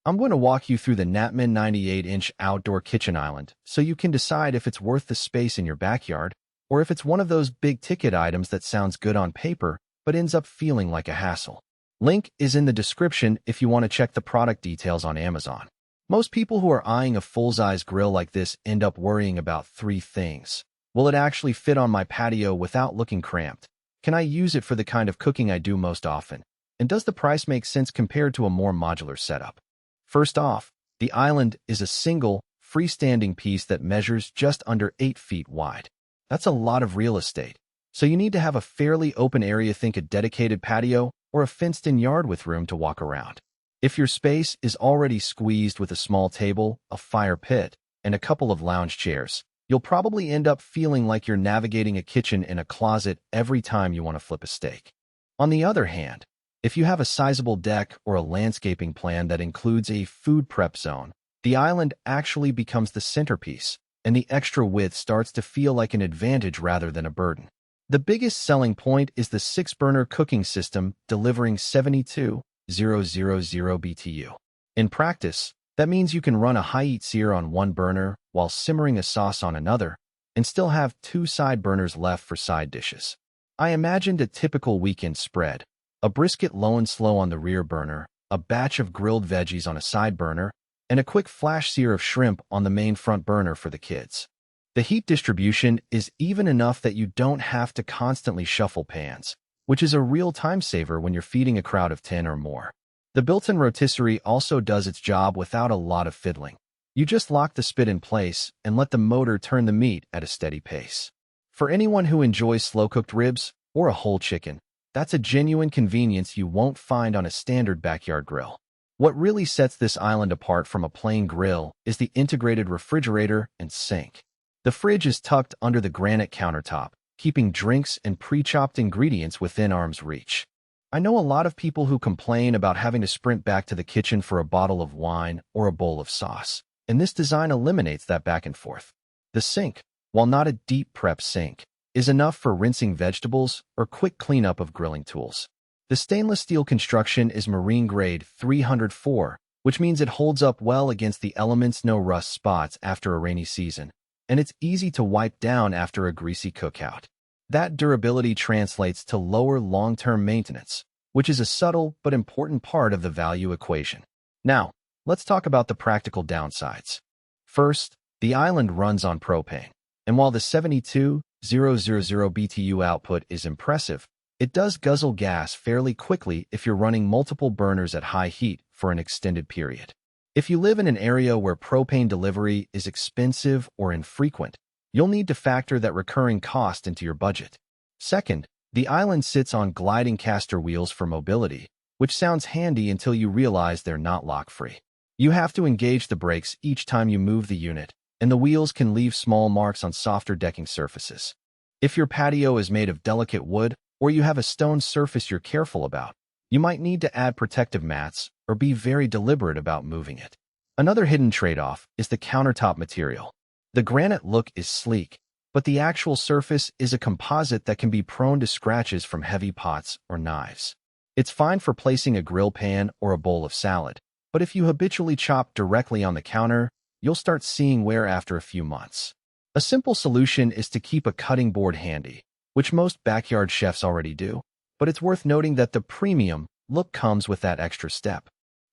I'm going to walk you through the Natman 98-inch outdoor kitchen island so you can decide if it's worth the space in your backyard or if it's one of those big-ticket items that sounds good on paper but ends up feeling like a hassle. Link is in the description if you want to check the product details on Amazon. Most people who are eyeing a full-size grill like this end up worrying about three things. Will it actually fit on my patio without looking cramped? Can I use it for the kind of cooking I do most often? And does the price make sense compared to a more modular setup? First off, the island is a single, freestanding piece that measures just under 8 feet wide. That's a lot of real estate. So you need to have a fairly open area, think a dedicated patio or a fenced-in yard with room to walk around. If your space is already squeezed with a small table, a fire pit, and a couple of lounge chairs, you'll probably end up feeling like you're navigating a kitchen in a closet every time you want to flip a steak. On the other hand, if you have a sizable deck or a landscaping plan that includes a food prep zone, the island actually becomes the centerpiece, and the extra width starts to feel like an advantage rather than a burden. The biggest selling point is the 6-burner cooking system delivering 72,000 BTU. In practice, that means you can run a high-heat sear on one burner while simmering a sauce on another and still have 2 side burners left for side dishes. I imagined a typical weekend spread: a brisket low and slow on the rear burner, a batch of grilled veggies on a side burner, and a quick flash sear of shrimp on the main front burner for the kids. The heat distribution is even enough that you don't have to constantly shuffle pans, which is a real time saver when you're feeding a crowd of 10 or more. The built-in rotisserie also does its job without a lot of fiddling. You just lock the spit in place and let the motor turn the meat at a steady pace. For anyone who enjoys slow-cooked ribs or a whole chicken, that's a genuine convenience you won't find on a standard backyard grill. What really sets this island apart from a plain grill is the integrated refrigerator and sink. The fridge is tucked under the granite countertop, keeping drinks and pre-chopped ingredients within arm's reach. I know a lot of people who complain about having to sprint back to the kitchen for a bottle of wine or a bowl of sauce, and this design eliminates that back and forth. The sink, while not a deep prep sink, is enough for rinsing vegetables or quick cleanup of grilling tools. The stainless steel construction is marine grade 304, which means it holds up well against the elements, no rust spots after a rainy season, and it's easy to wipe down after a greasy cookout. That durability translates to lower long-term maintenance, which is a subtle but important part of the value equation. Now, let's talk about the practical downsides. First, the island runs on propane, and while the 72,000 BTU output is impressive, it does guzzle gas fairly quickly if you're running multiple burners at high heat for an extended period. If you live in an area where propane delivery is expensive or infrequent, you'll need to factor that recurring cost into your budget. Second, the island sits on gliding caster wheels for mobility, which sounds handy until you realize they're not lock-free. You have to engage the brakes each time you move the unit, and the wheels can leave small marks on softer decking surfaces. If your patio is made of delicate wood or you have a stone surface you're careful about, you might need to add protective mats or be very deliberate about moving it. Another hidden trade-off is the countertop material. The granite look is sleek, but the actual surface is a composite that can be prone to scratches from heavy pots or knives. It's fine for placing a grill pan or a bowl of salad, but if you habitually chop directly on the counter, you'll start seeing wear after a few months. A simple solution is to keep a cutting board handy, which most backyard chefs already do, but it's worth noting that the premium look comes with that extra step.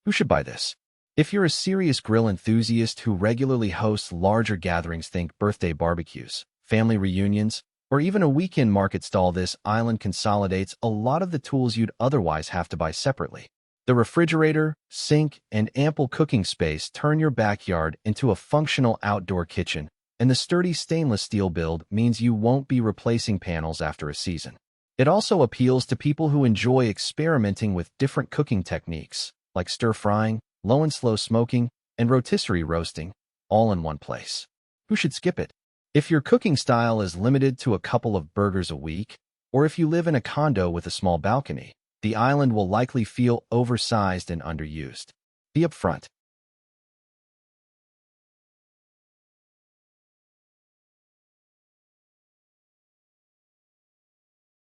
Who should buy this? If you're a serious grill enthusiast who regularly hosts larger gatherings, think birthday barbecues, family reunions, or even a weekend market stall, this island consolidates a lot of the tools you'd otherwise have to buy separately. The refrigerator, sink, and ample cooking space turn your backyard into a functional outdoor kitchen, and the sturdy stainless steel build means you won't be replacing panels after a season. It also appeals to people who enjoy experimenting with different cooking techniques, like stir-frying, low and slow smoking, and rotisserie roasting, all in one place. Who should skip it? If your cooking style is limited to a couple of burgers a week, or if you live in a condo with a small balcony, the island will likely feel oversized and underused. Be upfront.